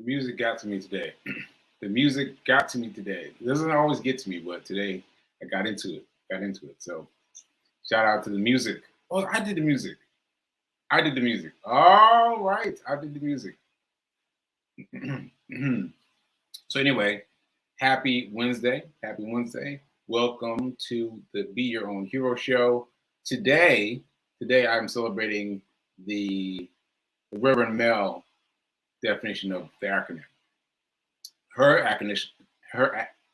music got to me today. The music got to me today. It doesn't always get to me, but today I got into it. So shout out to the music. Oh, I did the music. All right, I did the music. So anyway, happy Wednesday. Happy Wednesday. Welcome to the Be Your Own Hero show. Today I'm celebrating the Reverend Mel definition of the acronym. Her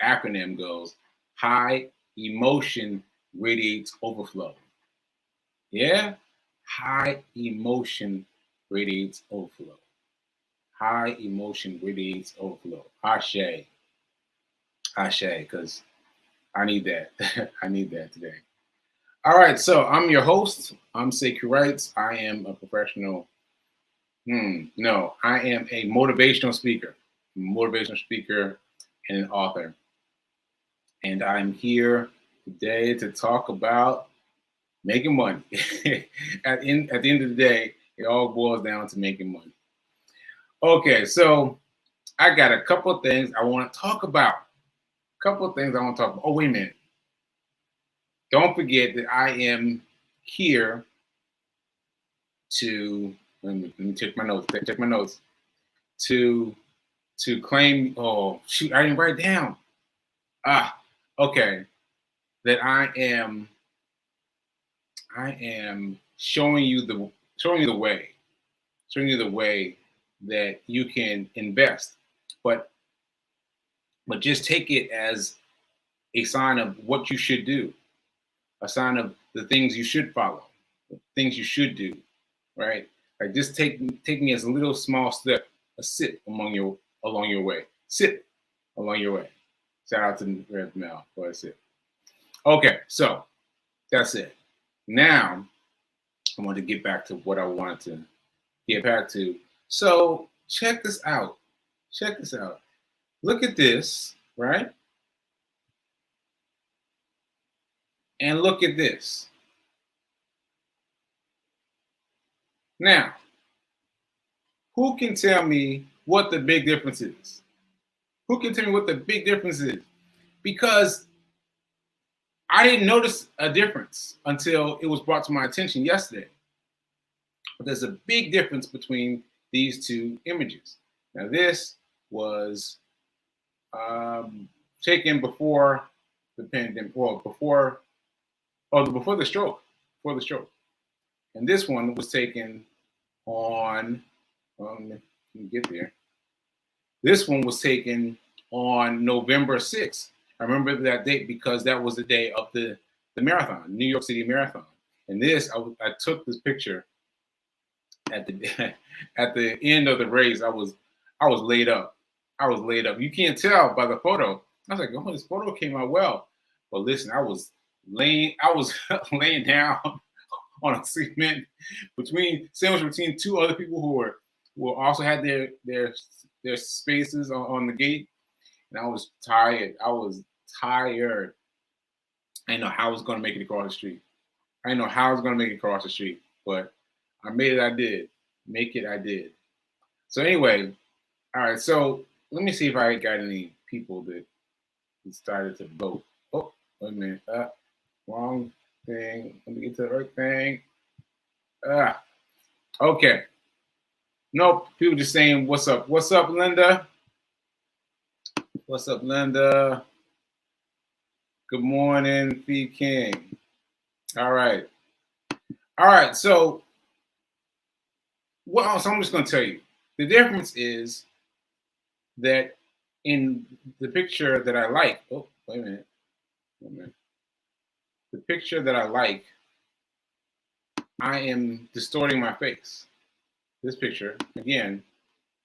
acronym goes high emotion radiates overflow. Yeah, high emotion radiates overflow. High emotion radiates overflow. Ashe, because I need that. I need that today. All right, so I'm your host. I'm Sekou Wrights. I am a professional. No, I am a motivational speaker. And an author. And I'm here today to talk about making money. at the end of the day, it all boils down to making money. Okay, so I got a couple of things I want to talk about. Oh, wait a minute. Don't forget that I am here to let me check my notes. To claim. Oh shoot, I didn't write it down. Okay. That I am showing you the way that you can invest, but just take it as a sign of what you should do, a sign of the things you should follow, the things you should do, right? Like just take me as a little small step, a sip along your way. Sip along your way. Shout out to Red Mel for a sip. Okay, so that's it. Now I want to get back to what I wanted to get back to. So check this out. Look at this, right? And look at this. Now, who can tell me what the big difference is? Because I didn't notice a difference until it was brought to my attention yesterday. But there's a big difference between these two images. Now, this was taken before the pandemic, before the stroke. And this one was taken on, let me get there. This one was taken on November 6th. I remember that date because that was the day of the marathon, New York City Marathon. And this, I took this picture at the at the end of the race. I was laid up. You can't tell by the photo. I was like, oh, this photo came out well. But listen, I was laying down on a cement sandwich between two other people who also had their spaces on the gate, and I was tired. I didn't know how I was going to make it across the street. But I made it. I did. So anyway, all right. So let me see if I got any people that decided to vote. Oh, wait a minute. Wrong thing. Let me get to the right thing. Okay. Nope. People just saying, "What's up? What's up, Linda? What's up, Linda? Good morning, Fee King." All right. So, so I'm just going to tell you the difference is that in the picture that I like. Oh, wait a minute. The picture that I like, I am distorting my face. This picture, again,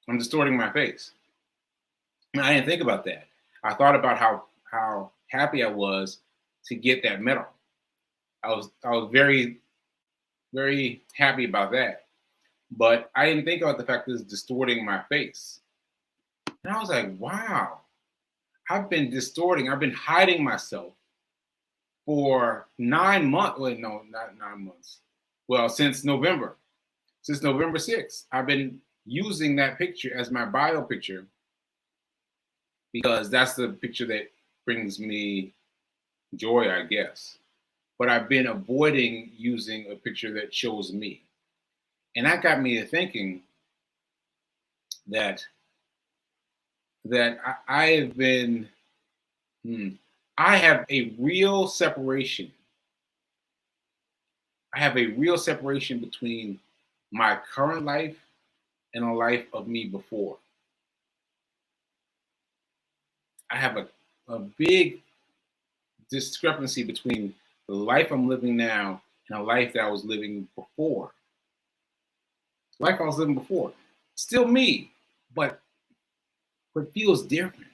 I'm distorting my face. And I didn't think about that. I thought about how happy I was to get that medal. I was very, very happy about that. But I didn't think about the fact that it's distorting my face. And I was like, wow, I've been hiding myself for 9 months. Wait, no, not 9 months. Well, since November 6th, I've been using that picture as my bio picture because that's the picture that brings me joy, I guess. But I've been avoiding using a picture that shows me. And that got me to thinking that I have been I have a real separation. I have a real separation between my current life and a life of me before. I have a big discrepancy between the life I'm living now and a life that I was living before. Life I was living before. Still me, but it feels different.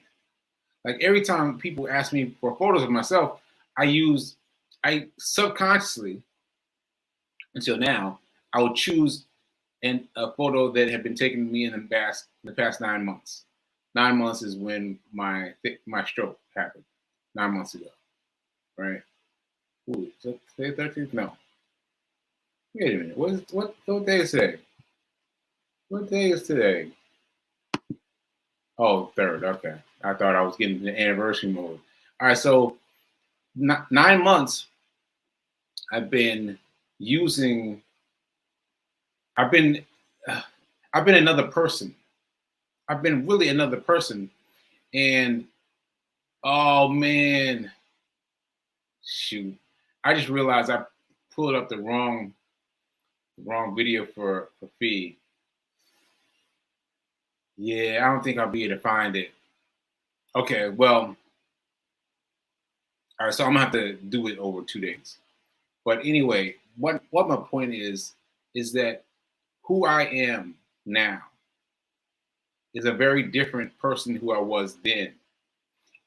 Like every time people ask me for photos of myself, I subconsciously, until now, I would choose a photo that had been taken of me in the past 9 months. 9 months is when my stroke happened. 9 months ago, right? Ooh, is that today 13th? No. Wait a minute. What day is today? What day is today? Oh, third. Okay. I thought I was getting the anniversary mode. All right. So 9 months, I've been using. I've been. I've been another person. I've been really another person, and oh man, shoot! I just realized I pulled up the wrong video for Fee. Yeah, I don't think I'll be able to find it. Okay, well, all right. So I'm gonna have to do it over 2 days. But anyway, what my point is that who I am now is a very different person who I was then.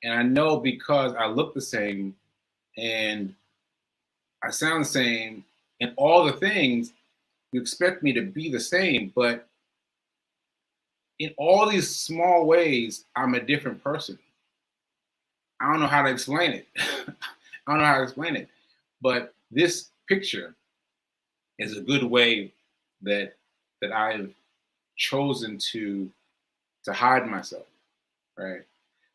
And I know because I look the same and I sound the same and all the things, you expect me to be the same, but in all these small ways, I'm a different person. I don't know how to explain it. I don't know how to explain it. But this picture is a good way that I've chosen to hide myself, right?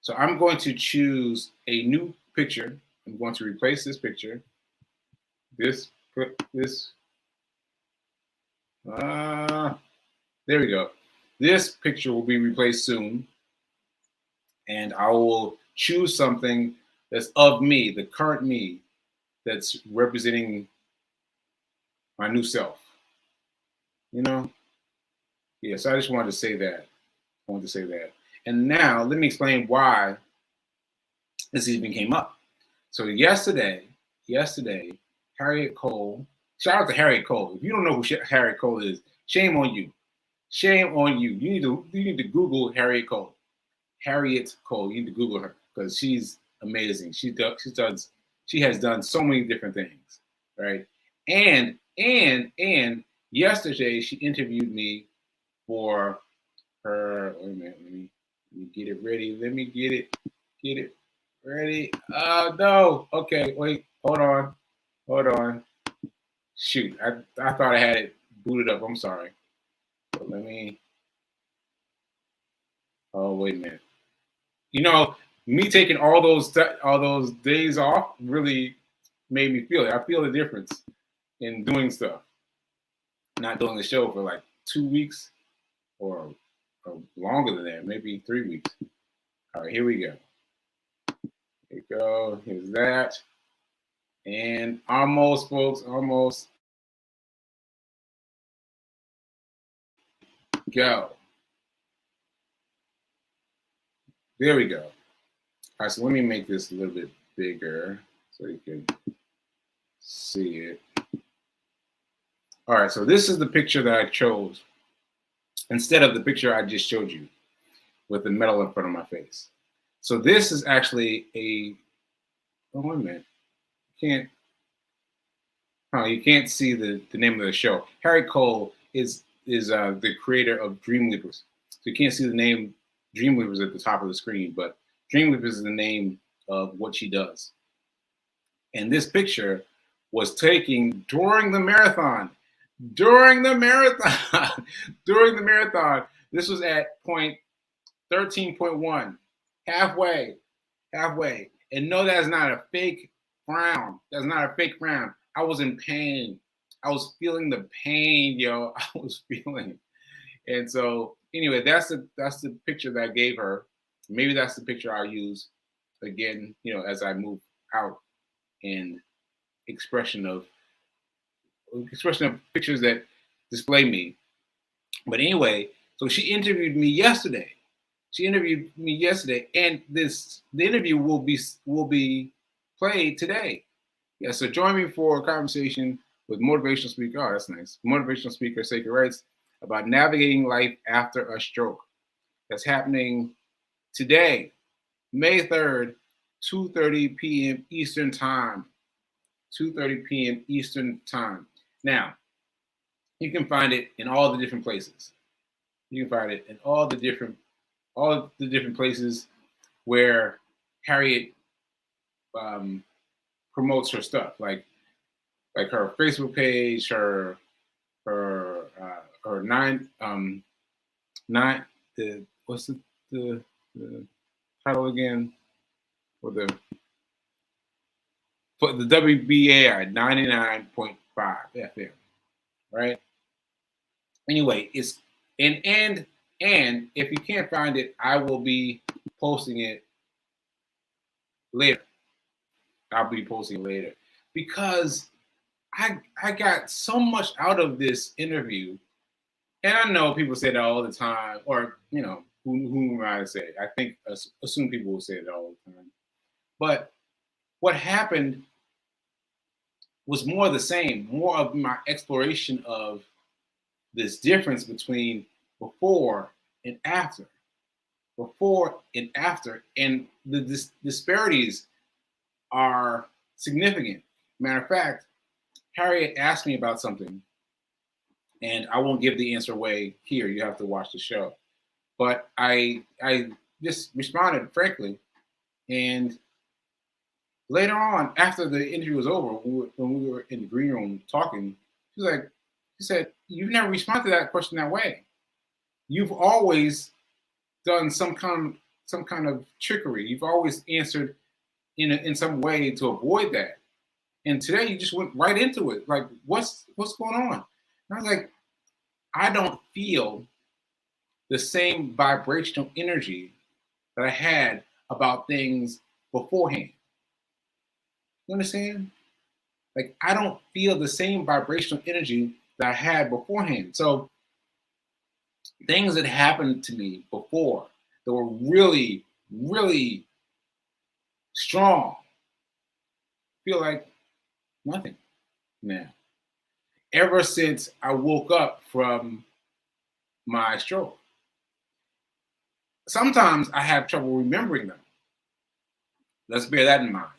So I'm going to choose a new picture. I'm going to replace this picture. This. There we go. This picture will be replaced soon, and I will choose something that's of me, the current me, that's representing my new self. You know? Yeah, so I just wanted to say that. I wanted to say that. And now let me explain why this even came up. So yesterday, Harriet Cole, shout out to Harriet Cole. If you don't know who Harriet Cole is, shame on you. Shame on you. You need to Google Harriet Cole. Harriet Cole. You need to Google her because she's amazing. She has done so many different things, right? And yesterday she interviewed me for her. Wait a minute, let me get it ready. Let me get it ready. Oh no. Okay, wait. Hold on. Shoot, I thought I had it booted up. I'm sorry. But let me. Oh wait a minute. You know, me taking all those days off really made me feel it. I feel the difference in doing stuff. Not doing the show for like 2 weeks or longer than that, maybe 3 weeks. All right, here we go. Here we go. Here's that. And almost, folks, almost. Go. There we go. All right, so let me make this a little bit bigger so you can see it. All right, so this is the picture that I chose instead of the picture I just showed you with the metal in front of my face. So this is actually oh, wait a minute. You can't see the name of the show. Harry Cole is the creator of Dreamweavers. So you can't see the name Dreamweavers at the top of the screen, but Dreamweavers is the name of what she does. And this picture was taken during the marathon. during the marathon. During the marathon. This was at point 13.1. Halfway. Halfway. And no, that's not a fake frown. That's not a fake frown. I was in pain. I was feeling the pain, yo. I was feeling. And so anyway, that's the picture that I gave her. Maybe that's the picture I'll use again, as I move out in expression of pictures that display me. But anyway, so she interviewed me yesterday. And the interview will be played today. Yeah, so join me for a conversation with motivational speaker. Oh, that's nice. Motivational speaker Sacred Writes about navigating life after a stroke. That's happening today, May 3rd, 2:30 p.m. Eastern Time. 2:30 p.m. Eastern Time. Now, you can find it in all the different places. You can find it in all the different places where Harriet promotes her stuff, like her Facebook page, her what's the title again for the WBAI 99.5 FM, right? Anyway, it's and if you can't find it, I will be posting it later. I'll be posting it later because I got so much out of this interview, and I know people say that all the time, or who am I to say? I think assume people will say it all the time, but what happened was more the same, more of my exploration of this difference between before and after, and the disparities are significant. Matter of fact, Harriet asked me about something, and I won't give the answer away here. You have to watch the show. But I just responded frankly, and later on, after the interview was over, when we were in the green room talking, she said, "You've never responded to that question that way. You've always done some kind of trickery. You've always answered in some way to avoid that. And today you just went right into it. Like, what's going on?" And I was like, I don't feel the same vibrational energy that I had about things beforehand. You understand? Like, I don't feel the same vibrational energy that I had beforehand. So things that happened to me before that were really, really strong feel like nothing now. Ever since I woke up from my stroke. Sometimes I have trouble remembering them. Let's bear that in mind.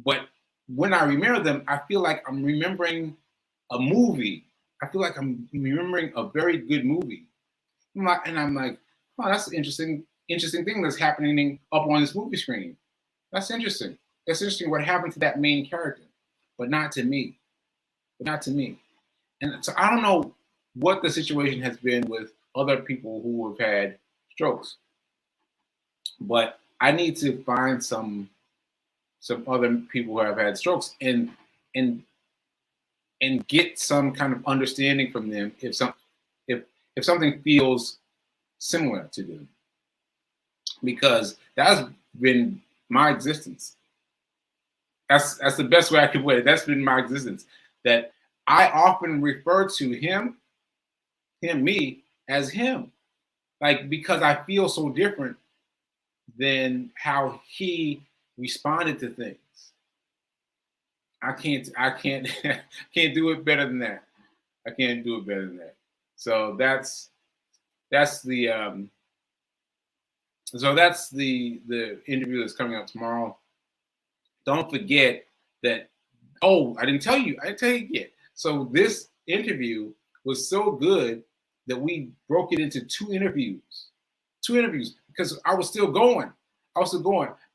But when I remember them, I feel like I'm remembering a movie. I feel like I'm remembering a very good movie. And I'm like, oh, that's an interesting thing that's happening up on this movie screen. That's interesting. That's interesting what happened to that main character, but not to me. And so I don't know what the situation has been with other people who have had strokes, but I need to find some other people who have had strokes and get some kind of understanding from them if something feels similar to them, because that's been my existence. That's the best way I could put it. That's been my existence. That I often refer to me as him, like, because I feel so different than how he responded to things. I can't can't do it better than that. I can't do it better than that. So that's the interview that's coming up tomorrow. Don't forget that. Oh, I didn't tell you yet. So this interview was so good that we broke it into two interviews because I was still going.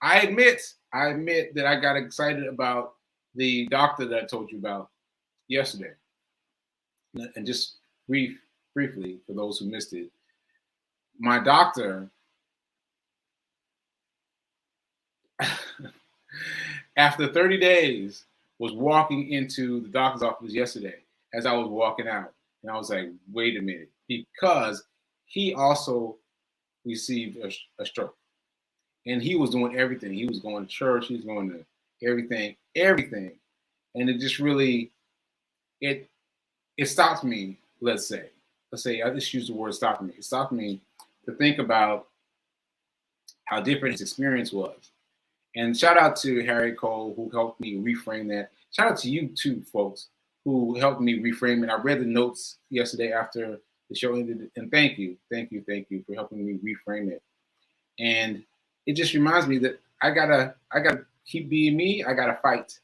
I admit that I got excited about the doctor that I told you about yesterday. And just briefly, for those who missed it, my doctor, after 30 days, was walking into the doctor's office yesterday as I was walking out. And I was like, wait a minute, because he also received a stroke. And he was doing everything. He was going to church, he was going to everything. And it just really, it stopped me, let's say, I just use the word stop me. It stopped me to think about how different his experience was. And shout out to Harry Cole, who helped me reframe that. Shout out to you too, folks, who helped me reframe it. I read the notes yesterday after the show ended, and thank you for helping me reframe it. And it just reminds me that I gotta keep being me. I gotta fight.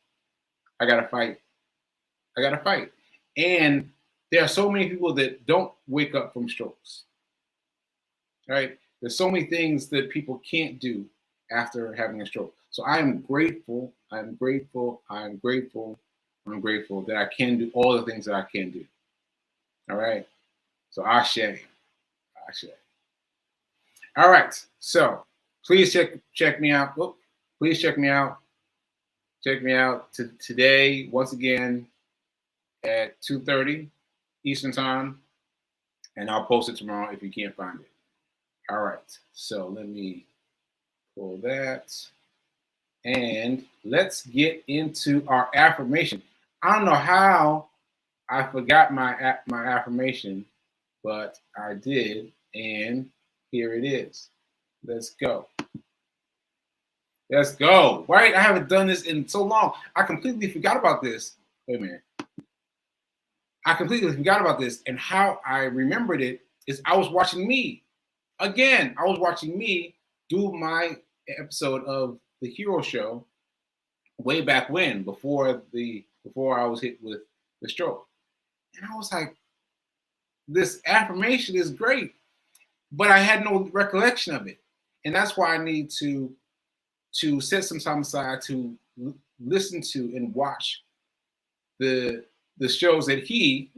And there are so many people that don't wake up from strokes. Right? There's so many things that people can't do after having a stroke. So I am grateful. I'm grateful that I can do all the things that I can do. All right. So ashe. All right. So please check me out. Oh, please check me out. Check me out today once again at 2:30 Eastern Time, and I'll post it tomorrow if you can't find it. All right. So let me pull that, and let's get into our affirmation. I don't know how I forgot my affirmation, but I did, and here it is. Let's go. Right? I haven't done this in so long. I completely forgot about this. Wait a minute. I completely forgot about this, and how I remembered it is I was watching me. Again, I was watching me do my episode of the Hero Show way back when, before I was hit with the stroke. And I was like, this affirmation is great, but I had no recollection of it. And that's why I need to set some time aside to listen to and watch the shows that he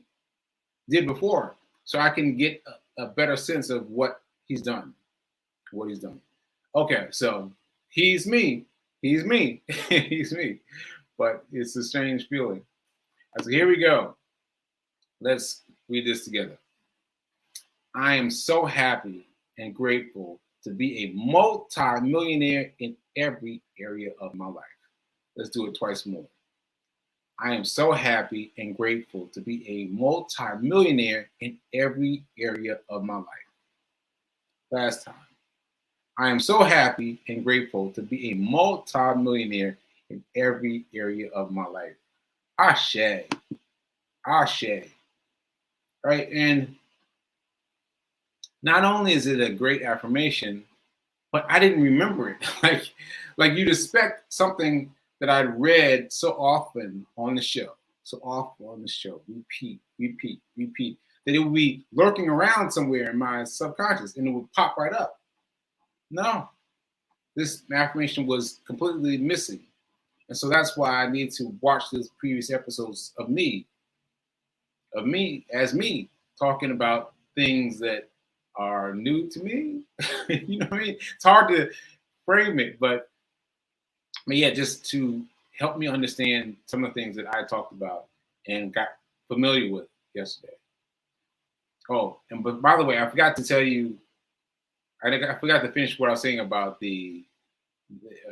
did before, so I can get a better sense of what he's done. Okay, so he's me. He's me. But it's a strange feeling. So here we go. Let's read this together. I am so happy and grateful to be a multi-millionaire in every area of my life. Let's do it twice more. I am so happy and grateful to be a multi-millionaire in every area of my life. Last time. I am so happy and grateful to be a multi-millionaire in every area of my life. Ashe. Right? And not only is it a great affirmation, but I didn't remember it. like you'd expect something that I'd read so often on the show. Repeat, that it would be lurking around somewhere in my subconscious and it would pop right up. No, this affirmation was completely missing. And so that's why I need to watch those previous episodes of me as me, talking about things that are new to me. You know what I mean? It's hard to frame it, but yeah, just to help me understand some of the things that I talked about and got familiar with yesterday. Oh, but by the way, I forgot to tell you, I forgot to finish what I was saying about the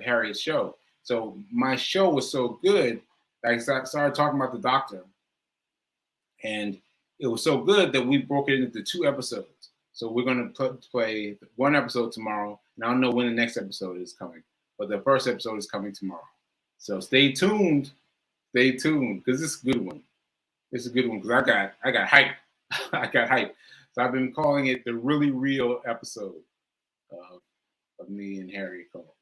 Harriet's show. So my show was so good that I started talking about the doctor. And it was so good that we broke it into 2 episodes. So we're going to play 1 episode tomorrow. And I don't know when the next episode is coming, but the first episode is coming tomorrow. So stay tuned, because it's a good one. It's a good one because I got hype. I got hype. So I've been calling it the really real episode of me and Harry Cole.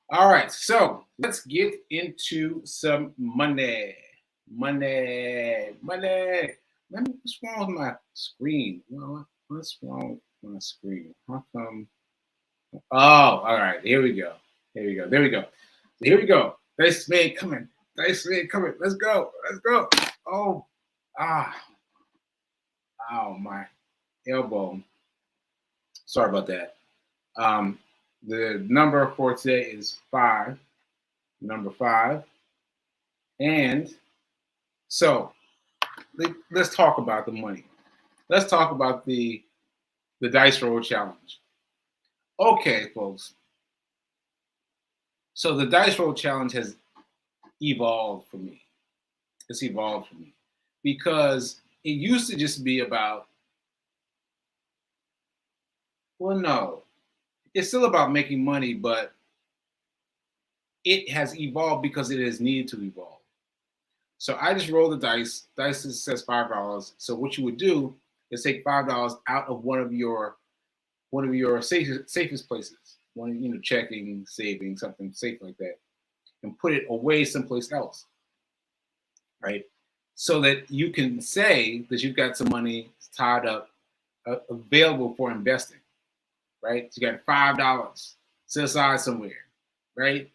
All right, so let's get into some money. What's wrong with my screen? What's wrong with my screen? How come? Oh, all right. Here we go. Here we go. Dice man coming. Let's go. Oh, Ah, ow, my elbow. Sorry about that. The number for today is 5, number 5. And so let's talk about the money. Let's talk about the dice roll challenge. Okay, folks. So the dice roll challenge has evolved for me. It's evolved for me because it used to just be about, well, no, it's still about making money, but it has evolved because it has needed to evolve. So I just roll the dice. Dice says $5. So what you would do is take $5 out of one of your safest places, one, checking, saving, something safe like that, and put it away someplace else, right? So that you can say that you've got some money tied up, available for investing, right? So you got $5 set aside somewhere, right?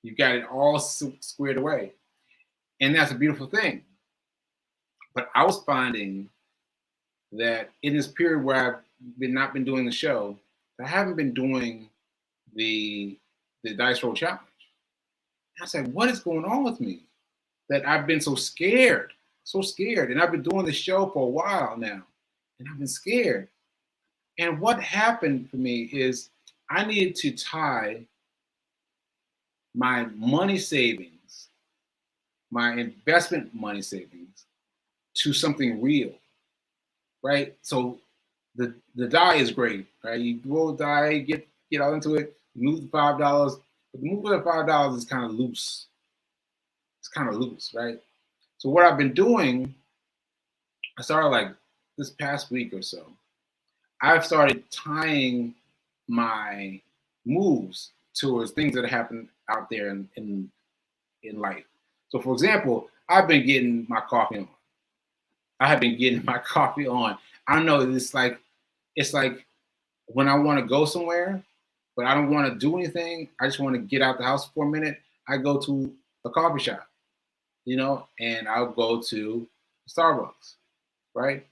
You got it all squared away, and that's a beautiful thing. But I was finding that in this period where I've not been doing the show, I haven't been doing the dice roll challenge. I said, what is going on with me? That I've been so scared, and I've been doing the show for a while now, and I've been scared. And what happened for me is I needed to tie my money savings, my investment money savings, to something real, right? So the die is great, right? You roll the die, get all into it, move the $5, but the move of the $5 is kind of loose. It's kind of loose, right? So what I've been doing, I started like this past week or so, I've started tying my moves towards things that happen out there in life. So for example, I've been getting my coffee on. I have been getting my coffee on. I don't know, it's like when I want to go somewhere, but I don't want to do anything. I just want to get out the house for a minute. I go to a coffee shop, and I'll go to Starbucks, right?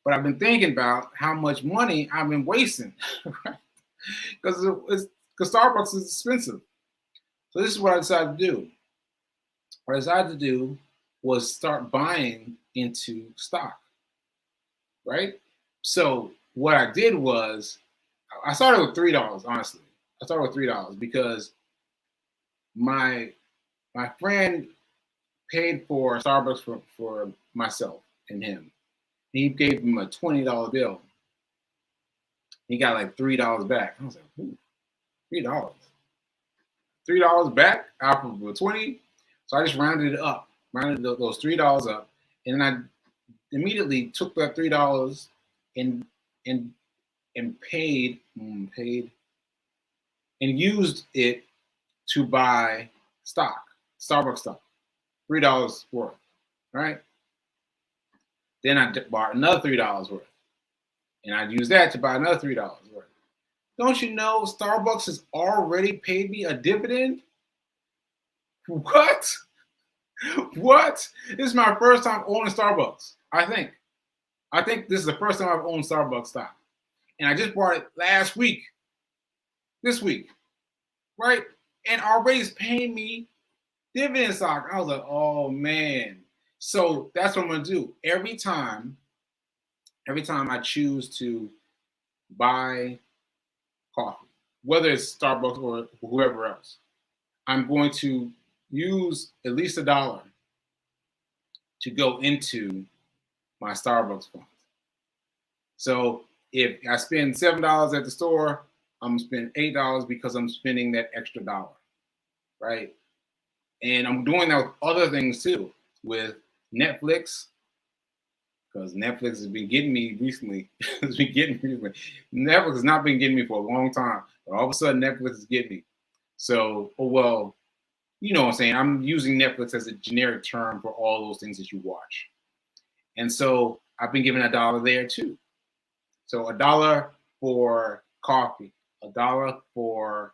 But I've been thinking about how much money I've been wasting, right? Because Starbucks is expensive. So this is what I decided to do. What I decided to do was start buying into stock, right? So what I did was I started with $3, honestly. I started with $3 because my friend paid for Starbucks for myself and him. He gave him a $20 bill. He got like $3 back. I was like, ooh, $3. $3 back out of the 20. So I just rounded it up, rounded those $3 up, and then I immediately took that $3 and paid and used it to buy stock, Starbucks stock, $3 worth, right? Then I bought another $3 worth, and I used that to buy another $3 worth. Don't you know Starbucks has already paid me a dividend? What? What? This is my first time owning Starbucks, I think. I think this is the first time I've owned Starbucks stock. And I just bought it last week, this week, right? And already it's paying me dividend stock. I was like, oh man. So that's what I'm gonna do. Every time I choose to buy coffee, whether it's Starbucks or whoever else, I'm going to use at least $1 to go into my Starbucks funds. So if I spend $7 at the store, I'm spending $8 because I'm spending that extra dollar, right? And I'm doing that with other things too, with Netflix, because Netflix has been getting me recently. Netflix has not been getting me for a long time, but all of a sudden Netflix is getting me. So, well, you know what I'm saying? I'm using Netflix as a generic term for all those things that you watch. And so I've been giving $1 there too. So $1 for coffee, $1 for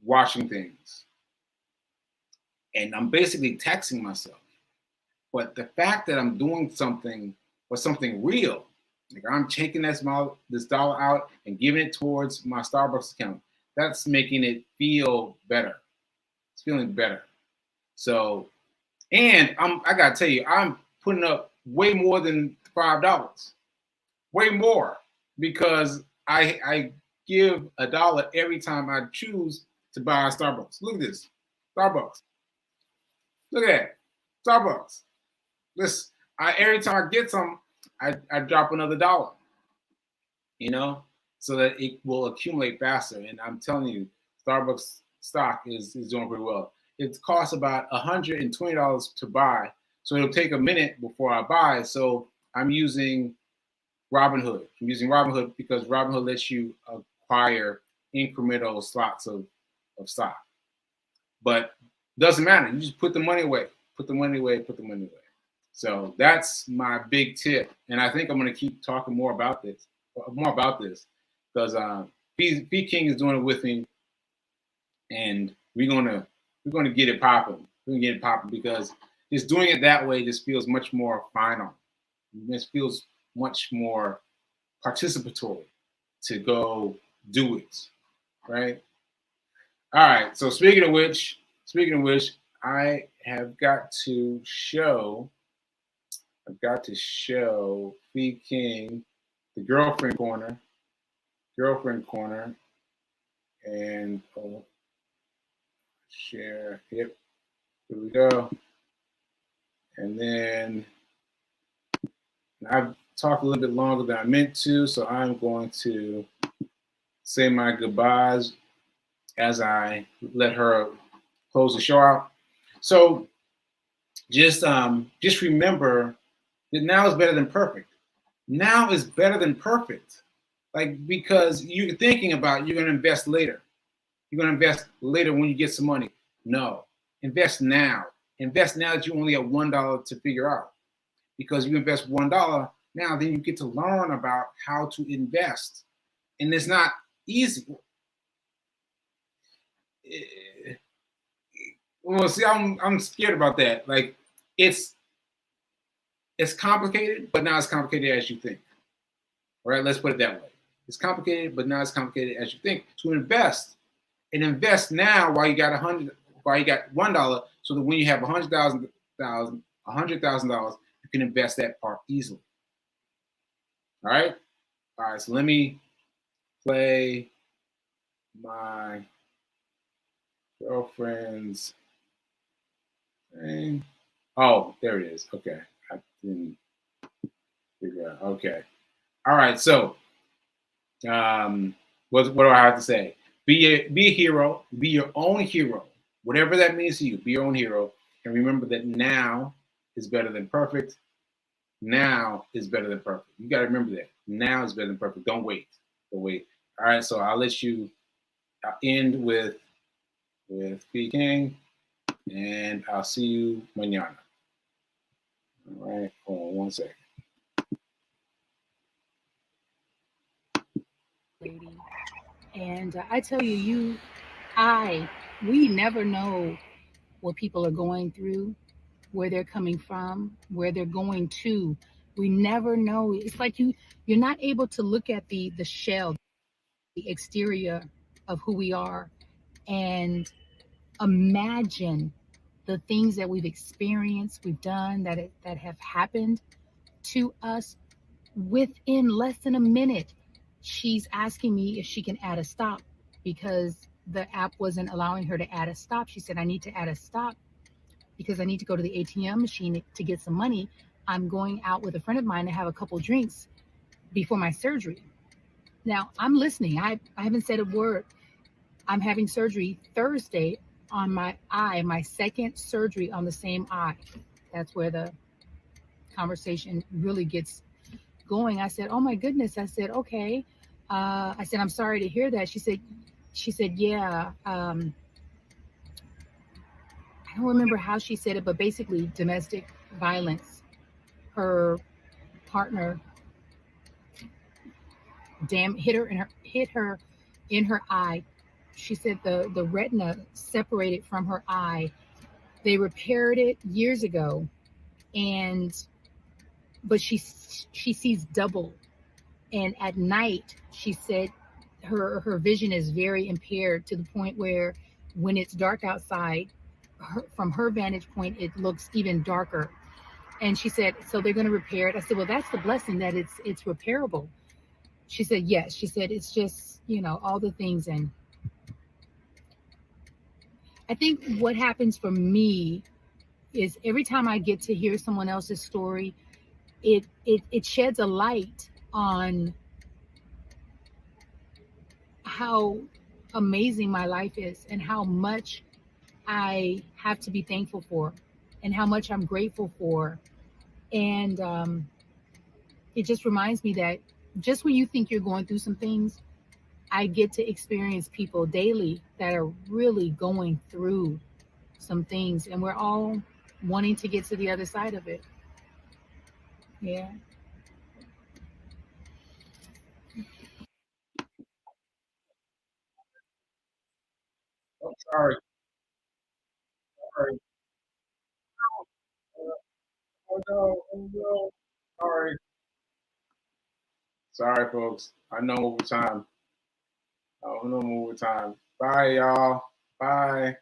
watching things. And I'm basically taxing myself, But the fact that I'm doing something or something real, like I'm taking this dollar out and giving it towards my Starbucks account, that's making it feel better. It's feeling better. So, and I gotta tell you, I'm putting up way more than $5, way more, because I give $1 every time I choose to buy a Starbucks. Look at this, Starbucks. Look at that, Starbucks. This, every time I get some, I drop another $1. You know, so that it will accumulate faster. And I'm telling you, Starbucks stock is doing pretty well. It costs about $120 to buy, so it'll take a minute before I buy. So I'm using Robinhood. I'm using Robinhood because Robinhood lets you acquire incremental slots of stock. But doesn't matter. You just put the money away. Put the money away. Put the money away. So that's my big tip. And I think I'm going to keep talking more about this because B King is doing it with me, and we're gonna get it popping. We're gonna get it popping because just doing it that way just feels much more final. This feels much more participatory to go do it, right? All right. So speaking of which, I have got to show. I've got to show B King the girlfriend corner, and share. Yep, here we go. And then I've talked a little bit longer than I meant to, so I'm going to say my goodbyes as I let her close the show out. So just remember that now is better than perfect. Now is better than perfect. Like, because you're thinking about you're going to invest later. You're going to invest later when you get some money. No, invest now. Invest now that you only have $1 to figure out. Because you invest $1 now, then you get to learn about how to invest. And it's not easy. Well, see, I'm scared about that. Like, it's complicated, but not as complicated as you think. All right, let's put it that way. It's complicated, but not as complicated as you think. To invest, and invest now while you got $100, while you got $1, so that when you have $100,000, you can invest that part easily. All right. So let me play my girlfriend's thing. Oh, there it is. Okay, I didn't figure out. Okay. All right. So, what do I have to say? Be a hero. Be your own hero. Whatever that means to you, be your own hero. And remember that now is better than perfect. Now is better than perfect. You got to remember that. Now is better than perfect. Don't wait. Don't wait. All right. So I'll end with B King, and I'll see you mañana. All right. Hold on one second. Lady. And I tell you, we never know what people are going through, where they're coming from, where they're going to. We never know. It's like you're not able to look at the shell, the exterior of who we are, and imagine the things that we've experienced, we've done, that have happened to us within less than a minute. She's asking me if she can add a stop because the app wasn't allowing her to add a stop. She said, I need to add a stop because I need to go to the ATM machine to get some money. I'm going out with a friend of mine to have a couple drinks before my surgery. Now, I'm listening. I haven't said a word. I'm having surgery Thursday on my eye, my second surgery on the same eye. That's where the conversation really gets going. I said, oh my goodness. I said, okay. I said, I'm sorry to hear that. She said, yeah. I don't remember how she said it, but basically domestic violence. Her partner hit her in her eye. She said the retina separated from her eye. They repaired it years ago, and but she sees double. And at night, she said her vision is very impaired to the point where when it's dark outside, from her vantage point, it looks even darker. And she said, so they're going to repair it. I said, well, that's the blessing, that it's repairable. She said, yes. She said, it's just, all the things. And I think what happens for me is every time I get to hear someone else's story, it sheds a light on how amazing my life is and how much I have to be thankful for and how much I'm grateful for. And it just reminds me that just when you think you're going through some things, I get to experience people daily that are really going through some things, and we're all wanting to get to the other side of it. Yeah. I'm sorry. Sorry. Oh no. Oh no. Sorry. Sorry, folks. I know overtime. I know overtime. Bye, y'all. Bye.